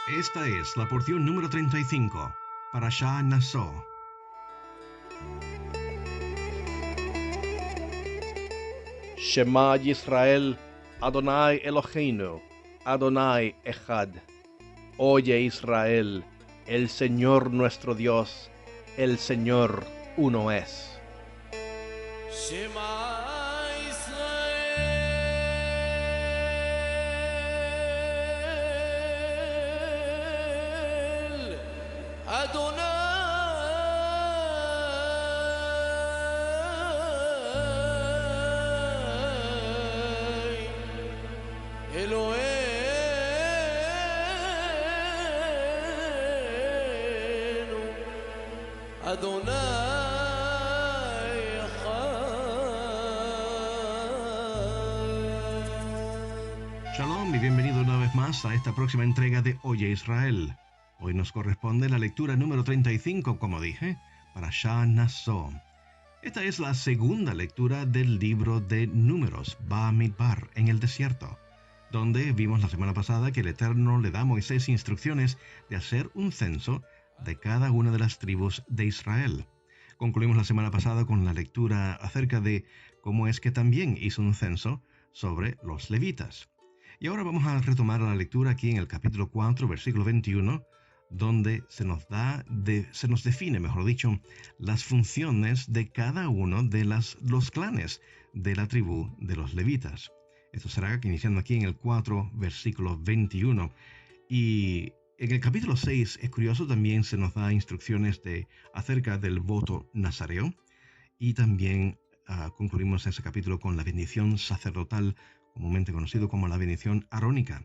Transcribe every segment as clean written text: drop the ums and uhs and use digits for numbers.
Esta es la porción número 35, Parashá Naso. Shema Yisrael, Adonai Eloheinu, Adonai Echad. Oye Israel, el Señor nuestro Dios, el Señor uno es. Shema Israel, Adonai Eloheinu, Adonai Echad. Shalom y bienvenido una vez más a esta próxima entrega de Oye Israel. Hoy nos corresponde la lectura número 35, como dije, Parashá Naso. Esta es la segunda lectura del libro de Números, Bamidbar, en el desierto, donde vimos la semana pasada que el Eterno le da a Moisés instrucciones de hacer un censo de cada una de las tribus de Israel. Concluimos la semana pasada con la lectura acerca de cómo es que también hizo un censo sobre los levitas. Y ahora vamos a retomar la lectura aquí en el capítulo 4, versículo 21, donde se nos define, mejor dicho, las funciones de cada uno de los clanes de la tribu de los levitas. Esto será iniciando aquí en el 4, versículo 21. Y en el capítulo 6, es curioso, también se nos da instrucciones acerca del voto nazareo. Y también concluimos ese capítulo con la bendición sacerdotal, comúnmente conocido como la bendición arónica.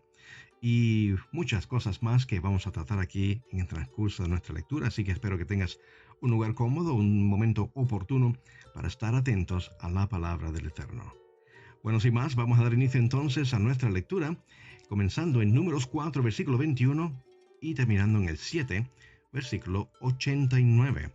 Y muchas cosas más que vamos a tratar aquí en el transcurso de nuestra lectura, así que espero que tengas un lugar cómodo, un momento oportuno para estar atentos a la palabra del Eterno. Bueno, sin más, vamos a dar inicio entonces a nuestra lectura, comenzando en Números 4, versículo 21 y terminando en el 7, versículo 89.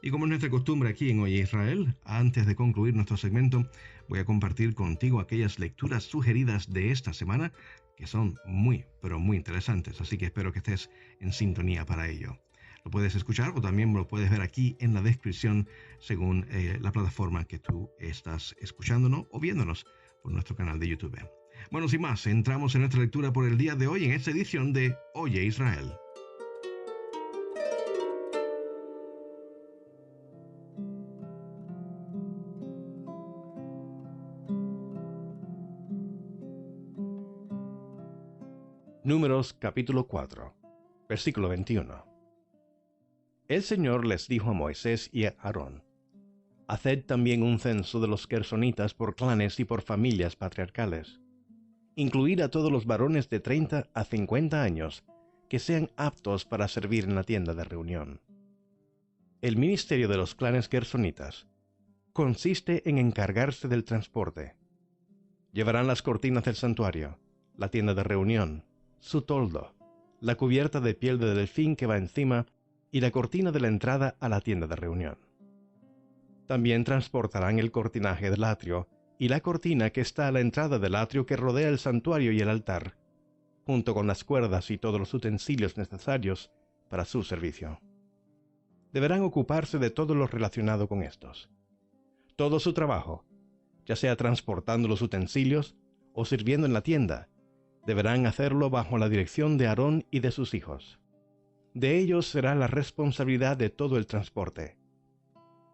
Y como es nuestra costumbre aquí en Oye Israel, antes de concluir nuestro segmento, voy a compartir contigo aquellas lecturas sugeridas de esta semana que son muy, pero muy interesantes, así que espero que estés en sintonía para ello. Lo puedes escuchar o también lo puedes ver aquí en la descripción según la plataforma que tú estás escuchándonos o viéndonos por nuestro canal de YouTube. Bueno, sin más, entramos en nuestra lectura por el día de hoy en esta edición de Oye Israel. Números capítulo 4, versículo 21. El Señor les dijo a Moisés y a Aarón: Haced también un censo de los gersonitas por clanes y por familias patriarcales. Incluid a todos los varones de 30 a 50 años que sean aptos para servir en la tienda de reunión. El ministerio de los clanes gersonitas consiste en encargarse del transporte. Llevarán las cortinas del santuario, la tienda de reunión, su toldo, la cubierta de piel de delfín que va encima y la cortina de la entrada a la tienda de reunión. También transportarán el cortinaje del atrio y la cortina que está a la entrada del atrio que rodea el santuario y el altar, junto con las cuerdas y todos los utensilios necesarios para su servicio. Deberán ocuparse de todo lo relacionado con estos. Todo su trabajo, ya sea transportando los utensilios o sirviendo en la tienda, deberán hacerlo bajo la dirección de Aarón y de sus hijos. De ellos será la responsabilidad de todo el transporte.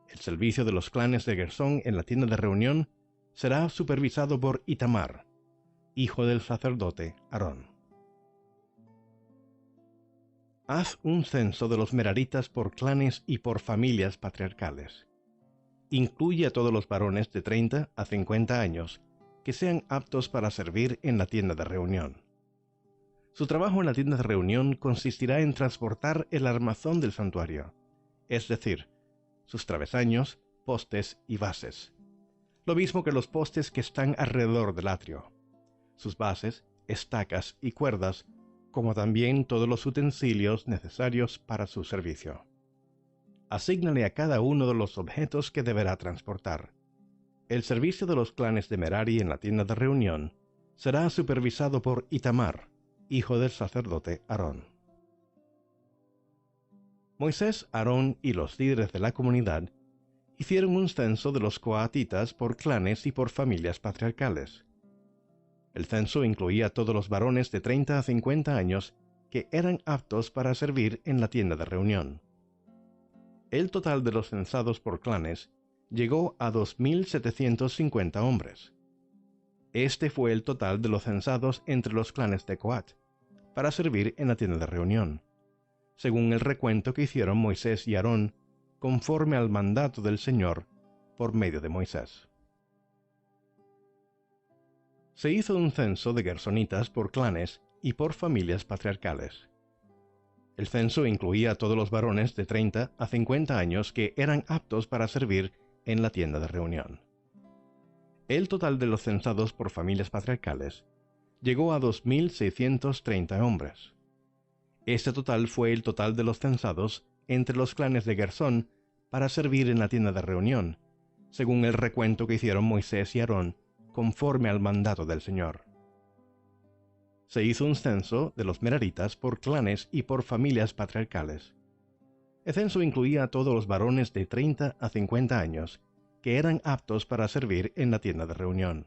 El servicio de los clanes de Gersón en la tienda de reunión será supervisado por Itamar, hijo del sacerdote Aarón. Haz un censo de los meraritas por clanes y por familias patriarcales. Incluye a todos los varones de 30 a 50 años que sean aptos para servir en la tienda de reunión. Su trabajo en la tienda de reunión consistirá en transportar el armazón del santuario, es decir, sus travesaños, postes y bases, lo mismo que los postes que están alrededor del atrio, sus bases, estacas y cuerdas, como también todos los utensilios necesarios para su servicio. Asígnale a cada uno de los objetos que deberá transportar. El servicio de los clanes de Merari en la tienda de reunión será supervisado por Itamar, hijo del sacerdote Aarón. Moisés, Aarón y los líderes de la comunidad hicieron un censo de los coatitas por clanes y por familias patriarcales. El censo incluía a todos los varones de 30 a 50 años que eran aptos para servir en la tienda de reunión. El total de los censados por clanes llegó a 2.750 hombres. Este fue el total de los censados entre los clanes de Coat, para servir en la tienda de reunión, según el recuento que hicieron Moisés y Aarón, conforme al mandato del Señor por medio de Moisés. Se hizo un censo de gersonitas por clanes y por familias patriarcales. El censo incluía a todos los varones de 30 a 50 años que eran aptos para servir en la tienda de reunión. El total de los censados por familias patriarcales llegó a 2.630 hombres. Este total fue el total de los censados entre los clanes de Gersón para servir en la tienda de reunión, según el recuento que hicieron Moisés y Aarón, conforme al mandato del Señor. Se hizo un censo de los meraritas por clanes y por familias patriarcales. El censo incluía a todos los varones de 30 a 50 años que eran aptos para servir en la tienda de reunión.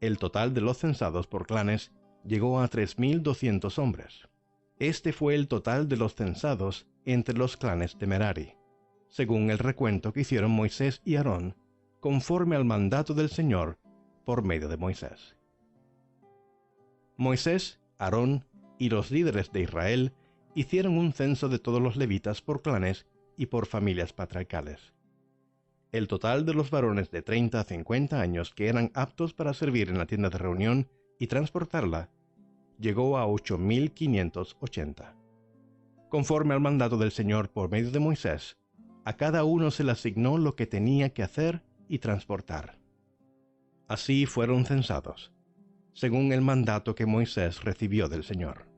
El total de los censados por clanes llegó a 3.200 hombres. Este fue el total de los censados entre los clanes de Merari, según el recuento que hicieron Moisés y Aarón, conforme al mandato del Señor por medio de Moisés. Moisés, Aarón y los líderes de Israel hicieron un censo de todos los levitas por clanes y por familias patriarcales. El total de los varones de 30 a 50 años que eran aptos para servir en la tienda de reunión y transportarla llegó a 8.580. Conforme al mandato del Señor por medio de Moisés, a cada uno se le asignó lo que tenía que hacer y transportar. Así fueron censados, según el mandato que Moisés recibió del Señor.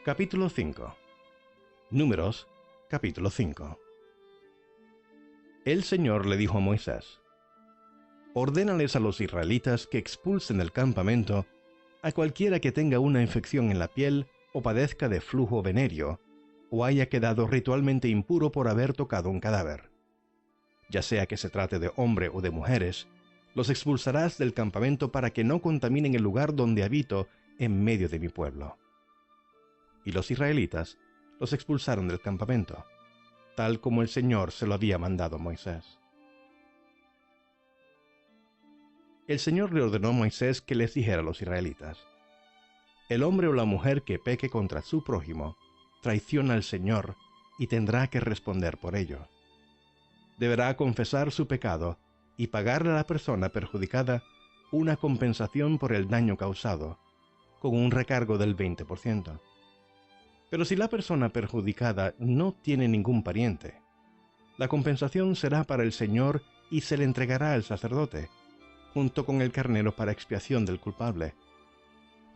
Capítulo 5. Números, capítulo 5. El Señor le dijo a Moisés: ordénales a los israelitas que expulsen del campamento a cualquiera que tenga una infección en la piel o padezca de flujo venéreo, o haya quedado ritualmente impuro por haber tocado un cadáver. Ya sea que se trate de hombre o de mujeres, los expulsarás del campamento para que no contaminen el lugar donde habito en medio de mi pueblo. Y los israelitas los expulsaron del campamento, tal como el Señor se lo había mandado a Moisés. El Señor le ordenó a Moisés que les dijera a los israelitas: el hombre o la mujer que peque contra su prójimo traiciona al Señor y tendrá que responder por ello. Deberá confesar su pecado y pagarle a la persona perjudicada una compensación por el daño causado, con un recargo del 20%. Pero si la persona perjudicada no tiene ningún pariente, la compensación será para el Señor y se le entregará al sacerdote, junto con el carnero para expiación del culpable.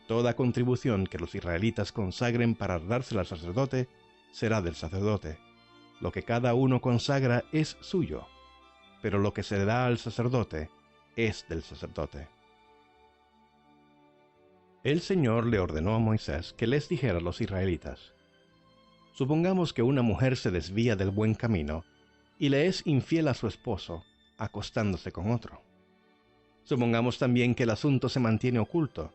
Toda contribución que los israelitas consagren para dársela al sacerdote será del sacerdote. Lo que cada uno consagra es suyo, pero lo que se le da al sacerdote es del sacerdote. El Señor le ordenó a Moisés que les dijera a los israelitas: supongamos que una mujer se desvía del buen camino y le es infiel a su esposo, acostándose con otro. Supongamos también que el asunto se mantiene oculto,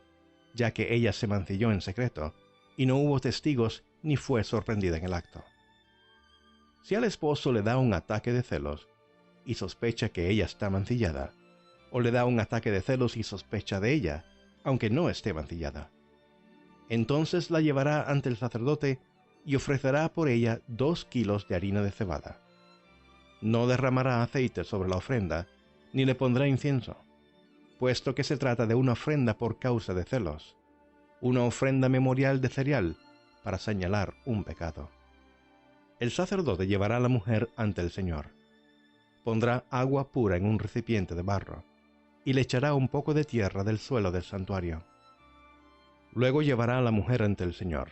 ya que ella se mancilló en secreto, y no hubo testigos ni fue sorprendida en el acto. Si al esposo le da un ataque de celos y sospecha que ella está mancillada, o le da un ataque de celos y sospecha de ella, aunque no esté mancillada, entonces la llevará ante el sacerdote y ofrecerá por ella 2 kilos de harina de cebada. No derramará aceite sobre la ofrenda, ni le pondrá incienso, puesto que se trata de una ofrenda por causa de celos, una ofrenda memorial de cereal para señalar un pecado. El sacerdote llevará a la mujer ante el Señor. Pondrá agua pura en un recipiente de barro, y le echará un poco de tierra del suelo del santuario. Luego llevará a la mujer ante el Señor,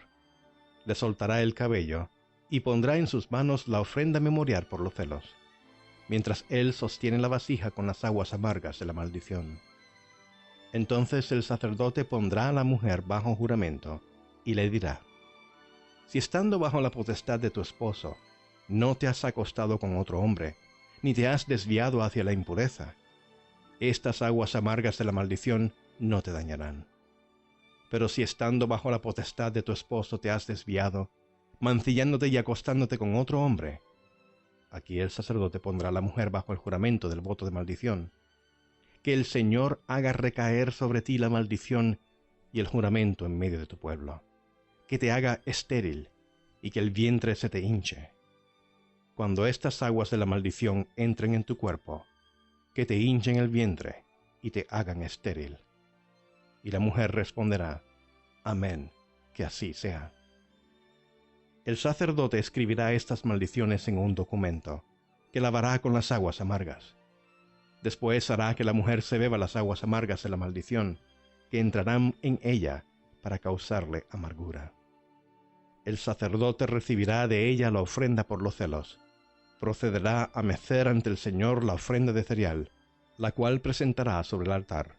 le soltará el cabello y pondrá en sus manos la ofrenda memorial por los celos, mientras él sostiene la vasija con las aguas amargas de la maldición. Entonces el sacerdote pondrá a la mujer bajo juramento y le dirá: si estando bajo la potestad de tu esposo, no te has acostado con otro hombre, ni te has desviado hacia la impureza, estas aguas amargas de la maldición no te dañarán. Pero si estando bajo la potestad de tu esposo te has desviado, mancillándote y acostándote con otro hombre, aquí el sacerdote pondrá a la mujer bajo el juramento del voto de maldición, que el Señor haga recaer sobre ti la maldición y el juramento en medio de tu pueblo, que te haga estéril y que el vientre se te hinche. Cuando estas aguas de la maldición entren en tu cuerpo, que te hinchen el vientre y te hagan estéril. Y la mujer responderá: amén, que así sea. El sacerdote escribirá estas maldiciones en un documento, que lavará con las aguas amargas. Después hará que la mujer se beba las aguas amargas de la maldición, que entrarán en ella para causarle amargura. El sacerdote recibirá de ella la ofrenda por los celos, procederá a mecer ante el Señor la ofrenda de cereal, la cual presentará sobre el altar.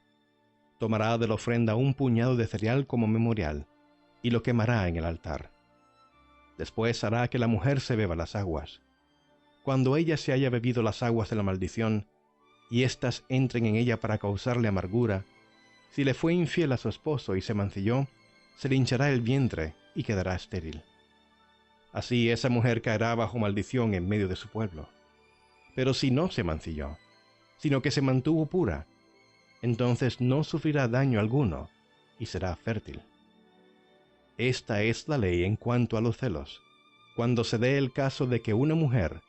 Tomará de la ofrenda un puñado de cereal como memorial, y lo quemará en el altar. Después hará que la mujer se beba las aguas. Cuando ella se haya bebido las aguas de la maldición, y éstas entren en ella para causarle amargura, si le fue infiel a su esposo y se mancilló, se le hinchará el vientre y quedará estéril. Así esa mujer caerá bajo maldición en medio de su pueblo. Pero si no se mancilló, sino que se mantuvo pura, entonces no sufrirá daño alguno y será fértil. Esta es la ley en cuanto a los celos, cuando se dé el caso de que una mujer,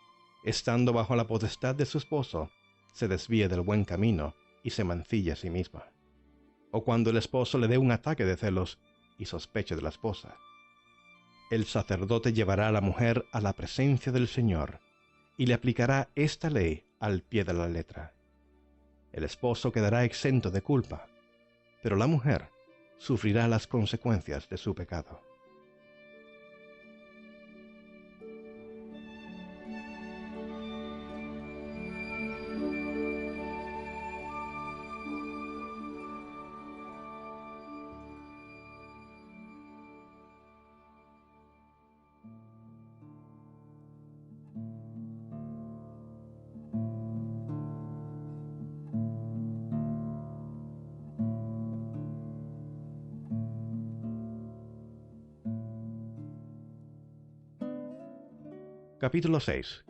estando bajo la potestad de su esposo, se desvíe del buen camino y se mancille a sí misma, o cuando el esposo le dé un ataque de celos y sospeche de la esposa. El sacerdote llevará a la mujer a la presencia del Señor y le aplicará esta ley al pie de la letra. El esposo quedará exento de culpa, pero la mujer sufrirá las consecuencias de su pecado. Capítulo 6.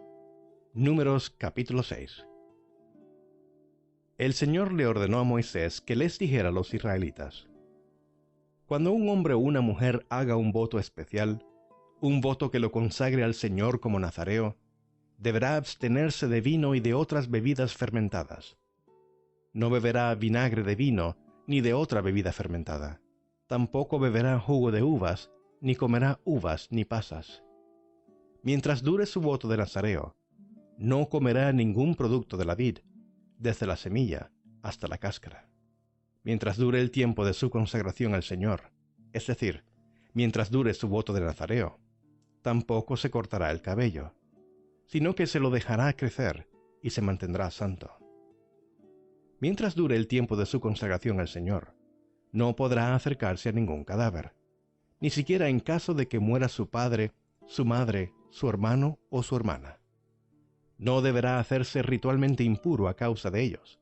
Números capítulo 6. El Señor le ordenó a Moisés que les dijera a los israelitas: cuando un hombre o una mujer haga un voto especial, un voto que lo consagre al Señor como nazareo, deberá abstenerse de vino y de otras bebidas fermentadas. No beberá vinagre de vino ni de otra bebida fermentada. Tampoco beberá jugo de uvas, ni comerá uvas ni pasas. Mientras dure su voto de nazareo, no comerá ningún producto de la vid, desde la semilla hasta la cáscara. Mientras dure el tiempo de su consagración al Señor, es decir, mientras dure su voto de nazareo, tampoco se cortará el cabello, sino que se lo dejará crecer y se mantendrá santo. Mientras dure el tiempo de su consagración al Señor, no podrá acercarse a ningún cadáver, ni siquiera en caso de que muera su padre, su madre, su hermano o su hermana. No deberá hacerse ritualmente impuro a causa de ellos,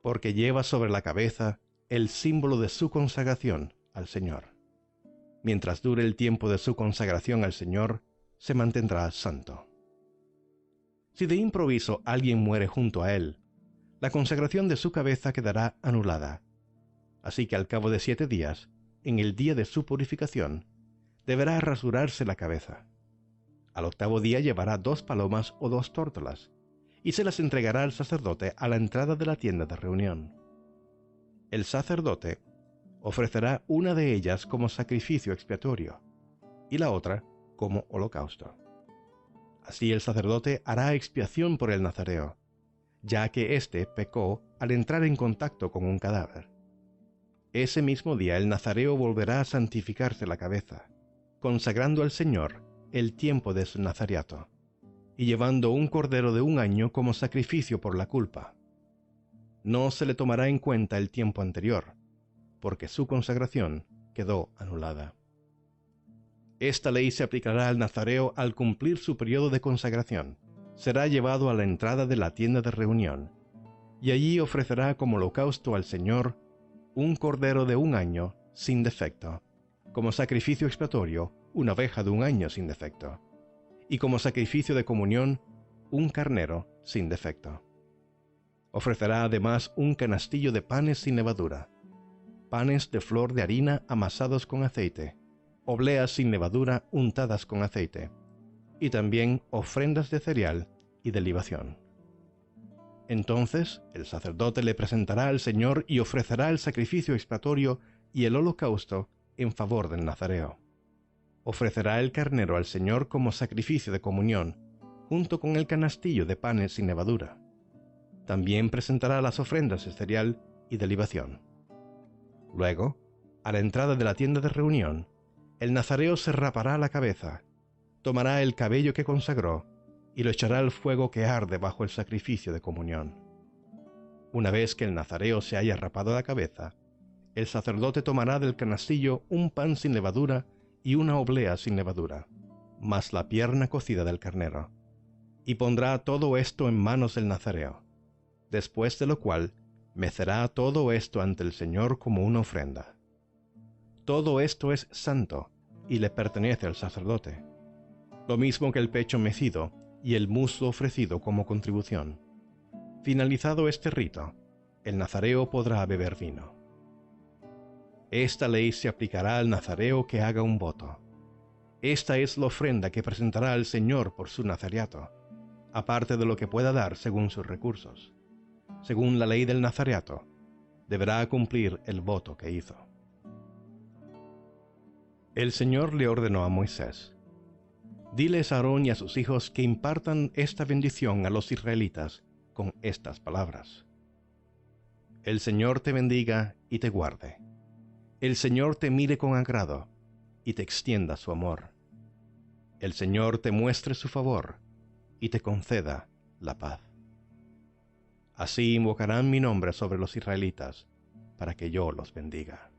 porque lleva sobre la cabeza el símbolo de su consagración al Señor. Mientras dure el tiempo de su consagración al Señor, se mantendrá santo. Si de improviso alguien muere junto a él, la consagración de su cabeza quedará anulada. Así que al cabo de 7 días, en el día de su purificación, deberá rasurarse la cabeza. Al 8º día llevará 2 palomas o 2 tórtolas, y se las entregará al sacerdote a la entrada de la tienda de reunión. El sacerdote ofrecerá una de ellas como sacrificio expiatorio, y la otra como holocausto. Así el sacerdote hará expiación por el nazareo, ya que éste pecó al entrar en contacto con un cadáver. Ese mismo día el nazareo volverá a santificarse la cabeza, consagrando al Señor el tiempo de su nazareato, y llevando un cordero de 1 año como sacrificio por la culpa. No se le tomará en cuenta el tiempo anterior, porque su consagración quedó anulada. Esta ley se aplicará al nazareo al cumplir su periodo de consagración. Será llevado a la entrada de la tienda de reunión, y allí ofrecerá como holocausto al Señor un cordero de 1 año sin defecto, como sacrificio expiatorio una oveja de 1 año sin defecto, y como sacrificio de comunión un carnero sin defecto. Ofrecerá además un canastillo de panes sin levadura, panes de flor de harina amasados con aceite, obleas sin levadura untadas con aceite, y también ofrendas de cereal y de libación. Entonces el sacerdote le presentará al Señor y ofrecerá el sacrificio expiatorio y el holocausto en favor del nazareo. Ofrecerá el carnero al Señor como sacrificio de comunión, junto con el canastillo de panes sin levadura. También presentará las ofrendas de cereal y de libación. Luego, a la entrada de la tienda de reunión, el nazareo se rapará la cabeza, tomará el cabello que consagró y lo echará al fuego que arde bajo el sacrificio de comunión. Una vez que el nazareo se haya rapado la cabeza, el sacerdote tomará del canastillo un pan sin levadura y una oblea sin levadura, más la pierna cocida del carnero, y pondrá todo esto en manos del nazareo, después de lo cual mecerá todo esto ante el Señor como una ofrenda. Todo esto es santo y le pertenece al sacerdote, lo mismo que el pecho mecido y el muslo ofrecido como contribución. Finalizado este rito, el nazareo podrá beber vino. Esta ley se aplicará al nazareo que haga un voto. Esta es la ofrenda que presentará al Señor por su nazareato, aparte de lo que pueda dar según sus recursos. Según la ley del nazareato, deberá cumplir el voto que hizo. El Señor le ordenó a Moisés: diles a Aarón y a sus hijos que impartan esta bendición a los israelitas con estas palabras: El Señor te bendiga y te guarde. El Señor te mire con agrado y te extienda su amor. El Señor te muestre su favor y te conceda la paz. Así invocarán mi nombre sobre los israelitas, para que yo los bendiga.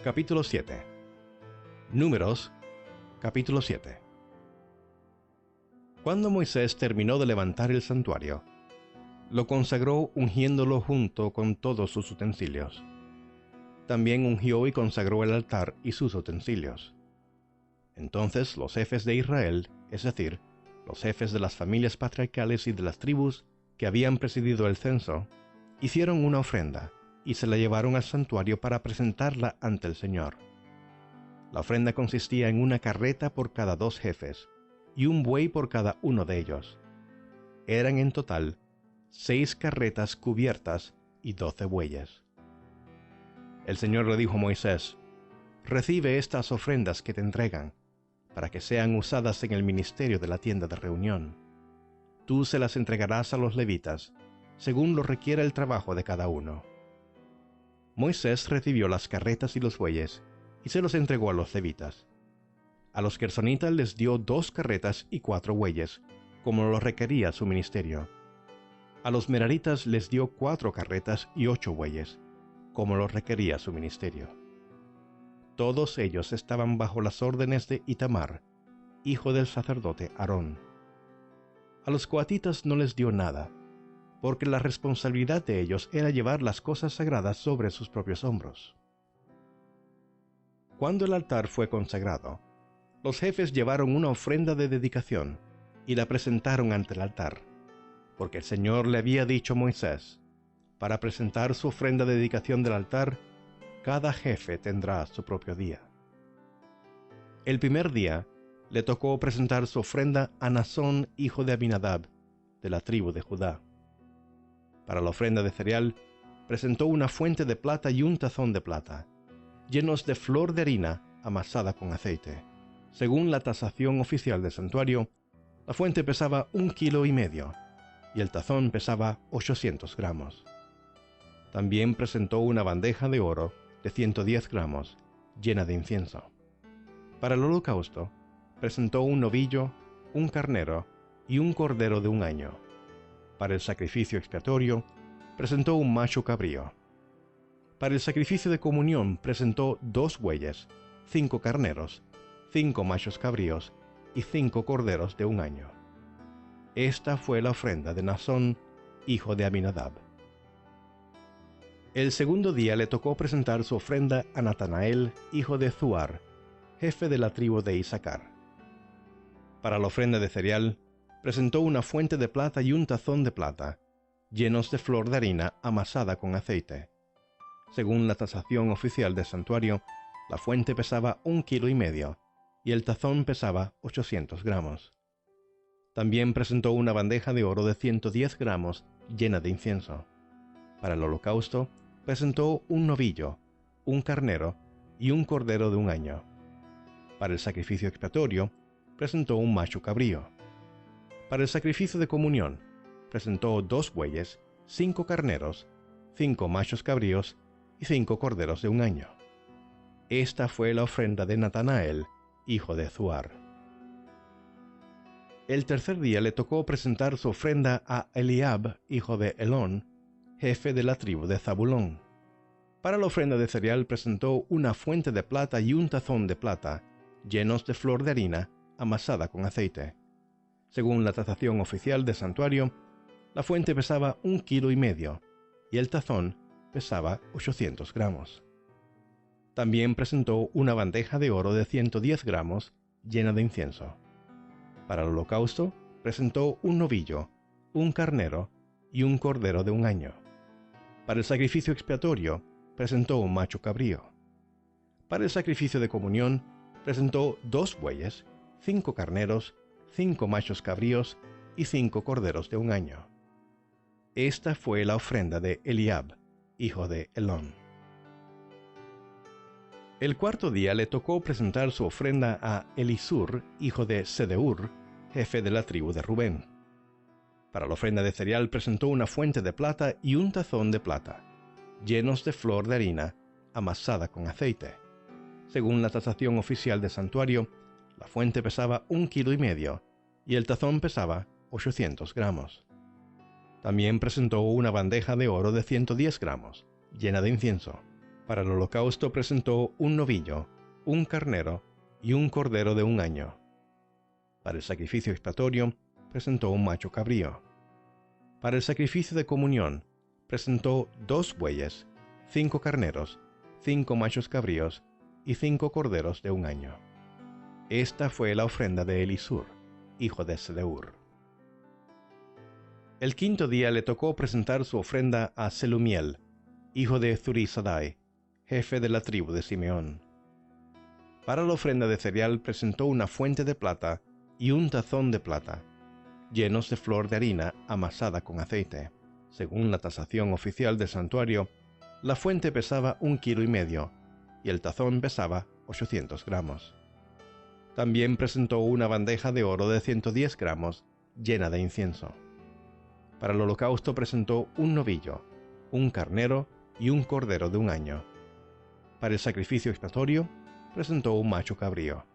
Capítulo 7. Números, capítulo 7. Cuando Moisés terminó de levantar el santuario, lo consagró ungiéndolo junto con todos sus utensilios. También ungió y consagró el altar y sus utensilios. Entonces los jefes de Israel, es decir, los jefes de las familias patriarcales y de las tribus que habían presidido el censo, hicieron una ofrenda y se la llevaron al santuario para presentarla ante el Señor. La ofrenda consistía en una carreta por cada 2 jefes y un buey por cada uno de ellos. Eran en total 6 carretas cubiertas y 12 bueyes. El Señor le dijo a Moisés: recibe estas ofrendas que te entregan, para que sean usadas en el ministerio de la tienda de reunión. Tú se las entregarás a los levitas, según lo requiera el trabajo de cada uno. Moisés recibió las carretas y los bueyes, y se los entregó a los levitas. A los gersonitas les dio 2 carretas y 4 bueyes, como lo requería su ministerio. A los meraritas les dio 4 carretas y 8 bueyes, como lo requería su ministerio. Todos ellos estaban bajo las órdenes de Itamar, hijo del sacerdote Aarón. A los coatitas no les dio nada, porque la responsabilidad de ellos era llevar las cosas sagradas sobre sus propios hombros. Cuando el altar fue consagrado, los jefes llevaron una ofrenda de dedicación y la presentaron ante el altar, porque el Señor le había dicho a Moisés: para presentar su ofrenda de dedicación del altar, cada jefe tendrá su propio día. El primer día le tocó presentar su ofrenda a Naasón, hijo de Aminadab, de la tribu de Judá. Para la ofrenda de cereal, presentó una fuente de plata y un tazón de plata, llenos de flor de harina amasada con aceite. Según la tasación oficial del santuario, la fuente pesaba 1,5 kilos y el tazón pesaba 800 gramos. También presentó una bandeja de oro de 110 gramos, llena de incienso. Para el holocausto, presentó un novillo, un carnero y un cordero de 1 año. Para el sacrificio expiatorio, presentó un macho cabrío. Para el sacrificio de comunión, presentó 2 bueyes, 5 carneros, 5 machos cabríos y 5 corderos de 1 año. Esta fue la ofrenda de Naasón, hijo de Aminadab. El segundo día le tocó presentar su ofrenda a Natanael, hijo de Zuar, jefe de la tribu de Isaacar. Para la ofrenda de cereal, presentó una fuente de plata y un tazón de plata, llenos de flor de harina amasada con aceite. Según la tasación oficial del santuario, la fuente pesaba 1,5 kilos y el tazón pesaba 800 gramos. También presentó una bandeja de oro de 110 gramos llena de incienso. Para el holocausto, presentó un novillo, un carnero y un cordero de 1 año. Para el sacrificio expiatorio, presentó un macho cabrío. Para el sacrificio de comunión, presentó 2 bueyes, 5 carneros, 5 machos cabríos y 5 corderos de 1 año. Esta fue la ofrenda de Natanael, hijo de Zuar. El tercer día le tocó presentar su ofrenda a Eliab, hijo de Helón, jefe de la tribu de Zabulón. Para la ofrenda de cereal presentó una fuente de plata y un tazón de plata, llenos de flor de harina amasada con aceite. Según la tasación oficial del santuario, la fuente pesaba 1,5 kilos y el tazón pesaba 800 gramos. También presentó una bandeja de oro de 110 gramos llena de incienso. Para el holocausto, presentó un novillo, un carnero y un cordero de 1 año. Para el sacrificio expiatorio, presentó un macho cabrío. Para el sacrificio de comunión, presentó 2 bueyes, 5 carneros, 5 machos cabríos y 5 corderos de 1 año. Esta fue la ofrenda de Eliab, hijo de Helón. El cuarto día le tocó presentar su ofrenda a Elisur, hijo de Sedeur, jefe de la tribu de Rubén. Para la ofrenda de cereal presentó una fuente de plata y un tazón de plata, llenos de flor de harina amasada con aceite. Según la tasación oficial del santuario, la fuente pesaba 1,5 kilos y el tazón pesaba 800 gramos. También presentó una bandeja de oro de 110 gramos, llena de incienso. Para el holocausto presentó un novillo, un carnero y un cordero de 1 año. Para el sacrificio expiatorio presentó un macho cabrío. Para el sacrificio de comunión presentó 2 bueyes, 5 carneros, 5 machos cabríos y 5 corderos de 1 año. Esta fue la ofrenda de Elisur, hijo de Sedeur. El quinto día le tocó presentar su ofrenda a Selumiel, hijo de Zurisadai, jefe de la tribu de Simeón. Para la ofrenda de cereal presentó una fuente de plata y un tazón de plata, llenos de flor de harina amasada con aceite. Según la tasación oficial del santuario, la fuente pesaba 1,5 kilos y el tazón pesaba 800 gramos. También presentó una bandeja de oro de 110 gramos llena de incienso. Para el holocausto presentó un novillo, un carnero y un cordero de 1 año. Para el sacrificio expiatorio presentó un macho cabrío.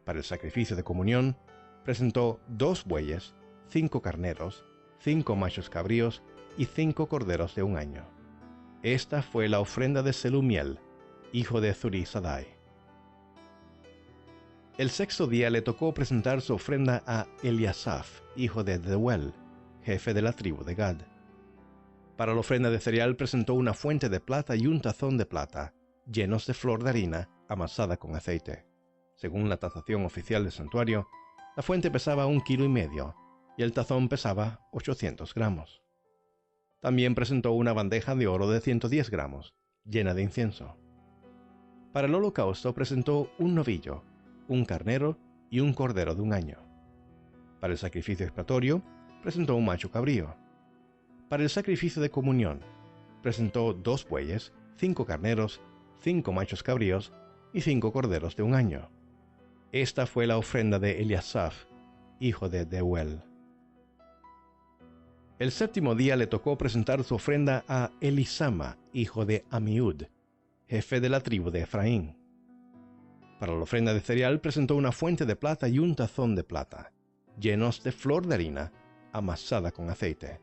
Para el sacrificio de comunión presentó 2 bueyes, 5 carneros, 5 machos cabríos y 5 corderos de 1 año. Esta fue la ofrenda de Selumiel, hijo de Zurisadai. El sexto día le tocó presentar su ofrenda a Eliasaf, hijo de Deuel, jefe de la tribu de Gad. Para la ofrenda de cereal presentó una fuente de plata y un tazón de plata, llenos de flor de harina amasada con aceite. Según la tasación oficial del santuario, la fuente pesaba 1,5 kilos y el tazón pesaba 800 gramos. También presentó una bandeja de oro de 110 gramos, llena de incienso. Para el holocausto presentó un novillo, un carnero y un cordero de un año. Para el sacrificio expiatorio, presentó un macho cabrío. Para el sacrificio de comunión, presentó 2 bueyes, 5 carneros, 5 machos cabríos y 5 corderos de un año. Esta fue la ofrenda de Eliasaf, hijo de Deuel. El 7º día le tocó presentar su ofrenda a Elisama, hijo de Amiud, jefe de la tribu de Efraín. Para la ofrenda de cereal presentó una fuente de plata y un tazón de plata, llenos de flor de harina, amasada con aceite.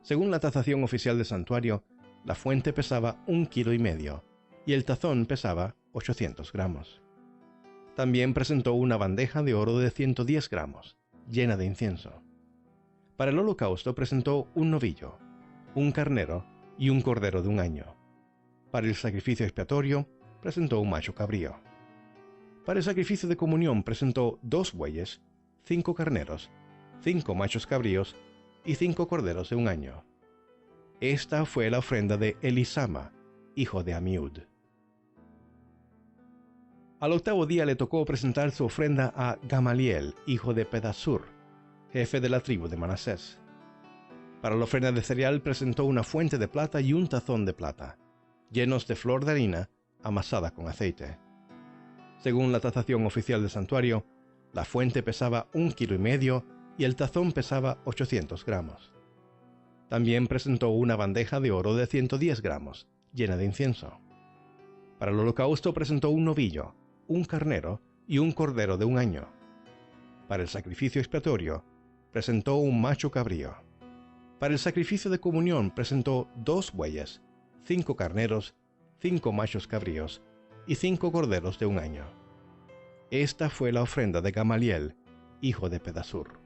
Según la tasación oficial del santuario, la fuente pesaba 1,5 kilos y el tazón pesaba 800 gramos. También presentó una bandeja de oro de 110 gramos, llena de incienso. Para el holocausto presentó un novillo, un carnero y un cordero de un año. Para el sacrificio expiatorio presentó un macho cabrío. Para el sacrificio de comunión presentó 2 bueyes, 5 carneros, 5 machos cabríos y 5 corderos de un año. Esta fue la ofrenda de Elisama, hijo de Amiud. Al 8º día le tocó presentar su ofrenda a Gamaliel, hijo de Pedasur, jefe de la tribu de Manasés. Para la ofrenda de cereal presentó una fuente de plata y un tazón de plata, llenos de flor de harina, amasada con aceite. Según la tasación oficial del santuario, la fuente pesaba 1,5 kilos y el tazón pesaba 800 gramos. También presentó una bandeja de oro de 110 gramos, llena de incienso. Para el holocausto presentó un novillo, un carnero y un cordero de un año. Para el sacrificio expiatorio, presentó un macho cabrío. Para el sacrificio de comunión presentó 2 bueyes, 5 carneros, 5 machos cabríos y 5 corderos de un año. Esta fue la ofrenda de Gamaliel, hijo de Pedasur.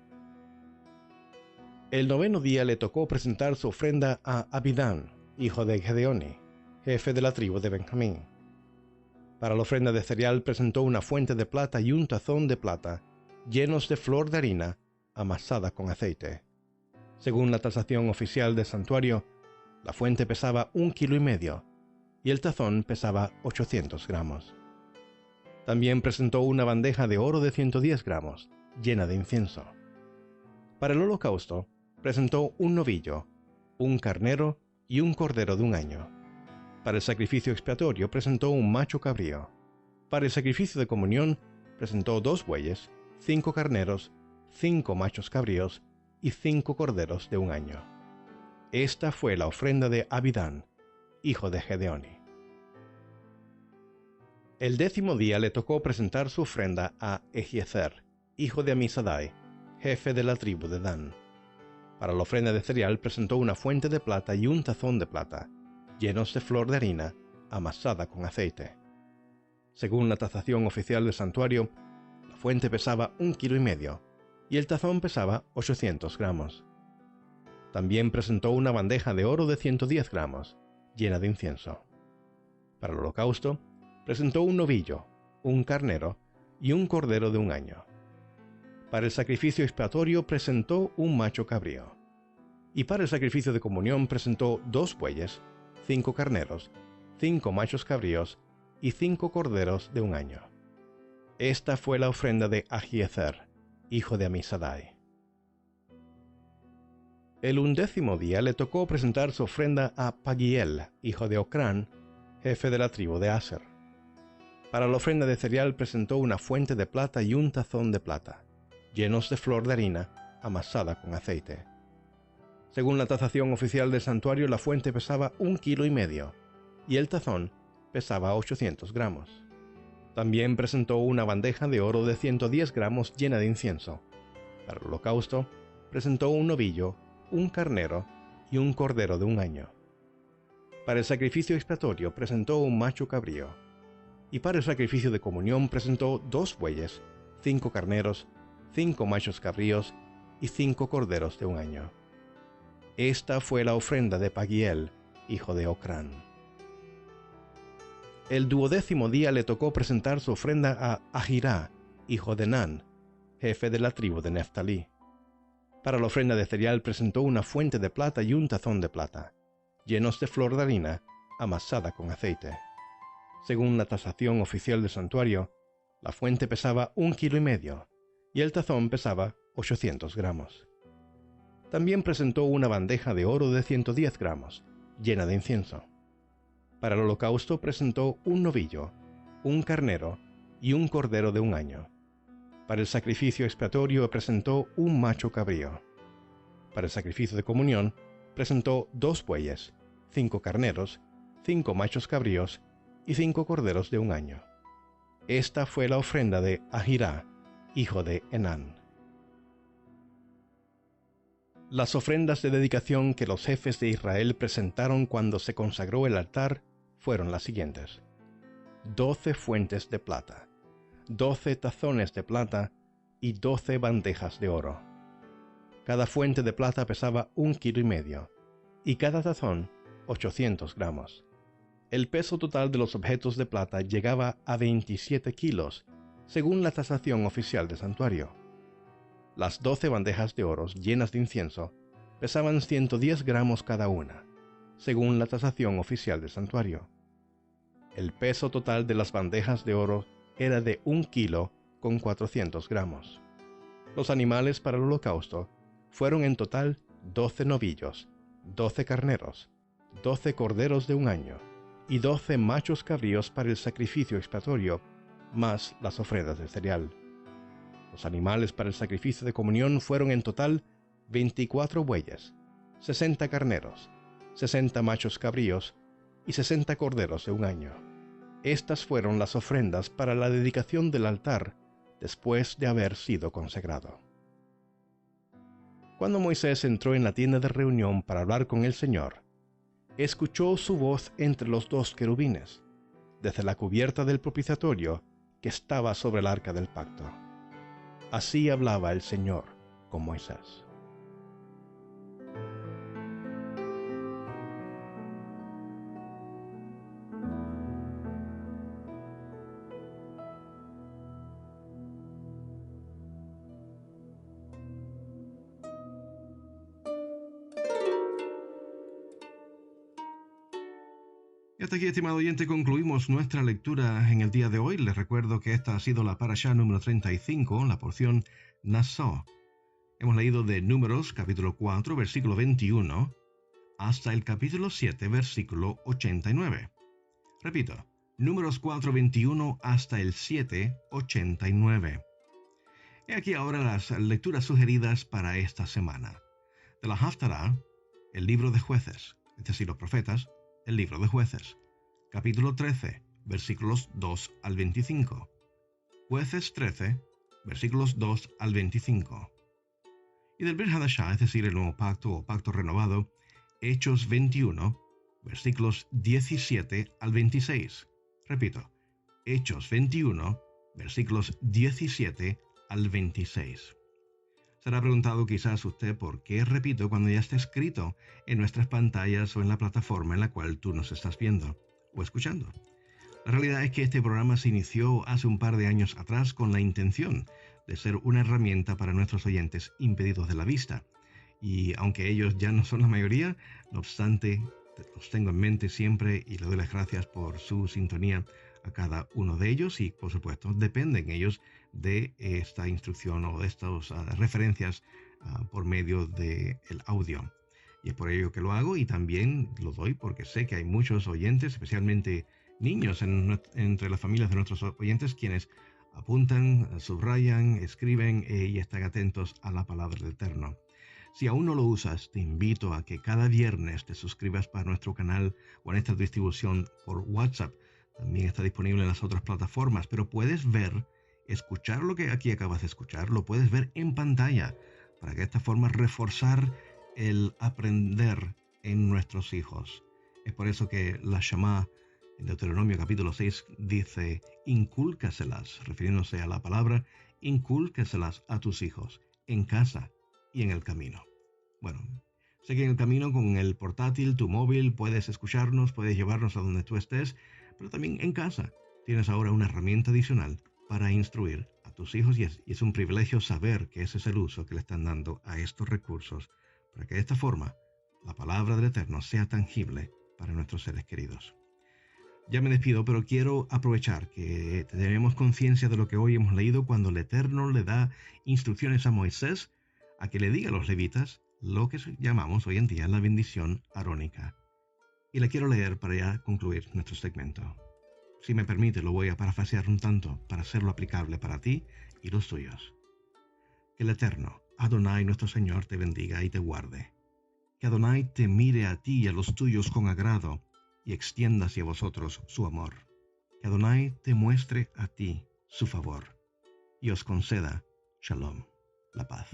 El 9º día le tocó presentar su ofrenda a Abidán, hijo de Gedeoni, jefe de la tribu de Benjamín. Para la ofrenda de cereal presentó una fuente de plata y un tazón de plata, llenos de flor de harina, amasada con aceite. Según la tasación oficial del santuario, la fuente pesaba 1,5 kilos y el tazón pesaba 800 gramos. También presentó una bandeja de oro de 110 gramos, llena de incienso. Para el holocausto, presentó un novillo, un carnero y un cordero de un año. Para el sacrificio expiatorio presentó un macho cabrío. Para el sacrificio de comunión presentó 2 bueyes, 5 carneros, 5 machos cabríos y 5 corderos de un año. Esta fue la ofrenda de Abidán, hijo de Gedeoni. El 10º día le tocó presentar su ofrenda a Ejiezer, hijo de Amisadai, jefe de la tribu de Dan. Para la ofrenda de cereal presentó una fuente de plata y un tazón de plata, llenos de flor de harina, amasada con aceite. Según la tasación oficial del santuario, la fuente pesaba 1,5 kilos y el tazón pesaba 800 gramos. También presentó una bandeja de oro de 110 gramos, llena de incienso. Para el holocausto, presentó un novillo, un carnero y un cordero de un año. Para el sacrificio expiatorio presentó un macho cabrío. Y para el sacrificio de comunión presentó 2 bueyes, 5 carneros, 5 machos cabríos y 5 corderos de un año. Esta fue la ofrenda de Ejiezer, hijo de Amisadai. El 11º día le tocó presentar su ofrenda a Pagiel, hijo de Ocrán, jefe de la tribu de Aser. Para la ofrenda de cereal presentó una fuente de plata y un tazón de plata, llenos de flor de harina, amasada con aceite. Según la tasación oficial del santuario, la fuente pesaba 1,5 kilos y el tazón pesaba 800 gramos. También presentó una bandeja de oro de 110 gramos llena de incienso. Para el holocausto, presentó un novillo, un carnero y un cordero de un año. Para el sacrificio expiatorio presentó un macho cabrío. Y para el sacrificio de comunión presentó 2 bueyes, 5 carneros, 5 machos cabríos y 5 corderos de un año. Esta fue la ofrenda de Pagiel, hijo de Ocrán. El 12º día le tocó presentar su ofrenda a Ahirá, hijo de Nan, jefe de la tribu de Neftalí. Para la ofrenda de cereal presentó una fuente de plata y un tazón de plata, llenos de flor de harina, amasada con aceite. Según la tasación oficial del santuario, La fuente pesaba 1,5 kilos y el tazón pesaba 800 gramos. También presentó una bandeja de oro de 110 gramos, llena de incienso. Para el holocausto presentó un novillo, un carnero y un cordero de 1 año. Para el sacrificio expiatorio presentó un macho cabrío. Para el sacrificio de comunión presentó 2 bueyes, 5 carneros, 5 machos cabríos y 5 corderos de 1 año. Esta fue la ofrenda de Ahirá, hijo de Enán. Las ofrendas de dedicación que los jefes de Israel presentaron cuando se consagró el altar fueron las siguientes: 12 fuentes de plata, 12 tazones de plata y 12 bandejas de oro. Cada fuente de plata pesaba 1,5 kilos y cada tazón 800 gramos. El peso total de los objetos de plata llegaba a 27 kilos, según la tasación oficial del santuario. Las 12 bandejas de oro llenas de incienso pesaban 110 gramos cada una, según la tasación oficial del santuario. El peso total de las bandejas de oro era de 1 kilo con 400 gramos. Los animales para el holocausto fueron en total 12 novillos, 12 carneros, 12 corderos de 1 año y 12 machos cabríos para el sacrificio expiatorio, más las ofrendas de cereal. Los animales para el sacrificio de comunión fueron en total 24 bueyes, 60 carneros, 60 machos cabríos y 60 corderos de 1 año. Estas fueron las ofrendas para la dedicación del altar después de haber sido consagrado. Cuando Moisés entró en la tienda de reunión para hablar con el Señor, escuchó su voz entre los 2 querubines, desde la cubierta del propiciatorio que estaba sobre el arca del pacto. Así hablaba el Señor con Moisés. Y hasta aquí, estimado oyente, concluimos nuestra lectura en el día de hoy. Les recuerdo que esta ha sido la parashá número 35, la porción Nassó. Hemos leído de Números, capítulo 4, versículo 21, hasta el capítulo 7, versículo 89. Repito, Números 4, 21 hasta el 7, 89. He aquí ahora las lecturas sugeridas para esta semana. De la Haftará, el libro de Jueces, es decir, los profetas, el libro de Jueces, capítulo 13, versículos 2 al 25. Jueces 13, versículos 2 al 25. Y del Brit Hadashah, es decir, el nuevo pacto o pacto renovado, Hechos 21, versículos 17 al 26. Repito, Hechos 21, versículos 17 al 26. Será preguntado quizás usted por qué repito cuando ya está escrito en nuestras pantallas o en la plataforma en la cual tú nos estás viendo o escuchando. La realidad es que este programa se inició hace un par de años atrás con la intención de ser una herramienta para nuestros oyentes impedidos de la vista. Y aunque ellos ya no son la mayoría, no obstante, los tengo en mente siempre y les doy las gracias por su sintonía a cada uno de ellos y, por supuesto, dependen ellos de esta instrucción o de estas referencias por medio del audio. Y es por ello que lo hago y también lo doy porque sé que hay muchos oyentes, especialmente niños entre las familias de nuestros oyentes, quienes apuntan, subrayan, escriben y están atentos a la palabra del Eterno. Si aún no lo usas, te invito a que cada viernes te suscribas para nuestro canal o en esta distribución por WhatsApp. También está disponible en las otras plataformas, pero puedes ver, escuchar lo que aquí acabas de escuchar, lo puedes ver en pantalla, para que de esta forma reforzar el aprender en nuestros hijos. Es por eso que la Shema en Deuteronomio capítulo 6 dice, incúlcaselas, refiriéndose a la palabra, incúlcaselas a tus hijos, en casa y en el camino. Bueno, sé que en el camino con el portátil, tu móvil, puedes escucharnos, puedes llevarnos a donde tú estés, pero también en casa tienes ahora una herramienta adicional para instruir a tus hijos y es un privilegio saber que ese es el uso que le están dando a estos recursos para que de esta forma la palabra del Eterno sea tangible para nuestros seres queridos. Ya me despido, pero quiero aprovechar que tenemos conciencia de lo que hoy hemos leído cuando el Eterno le da instrucciones a Moisés a que le diga a los levitas lo que llamamos hoy en día la bendición arónica. Y la quiero leer para ya concluir nuestro segmento. Si me permite, lo voy a parafrasear un tanto para hacerlo aplicable para ti y los tuyos. Que el Eterno, Adonai nuestro Señor, te bendiga y te guarde. Que Adonai te mire a ti y a los tuyos con agrado y extienda hacia vosotros su amor. Que Adonai te muestre a ti su favor y os conceda Shalom, la paz.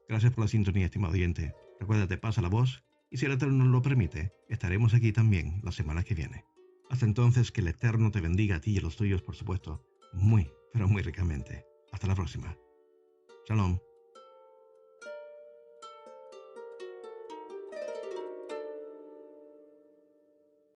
Gracias por la sintonía, estimado oyente. Recuérdate, pasa la voz y si el Eterno nos lo permite, estaremos aquí también la semana que viene. Hasta entonces, que el Eterno te bendiga a ti y a los tuyos, por supuesto, muy, pero muy ricamente. Hasta la próxima. Shalom.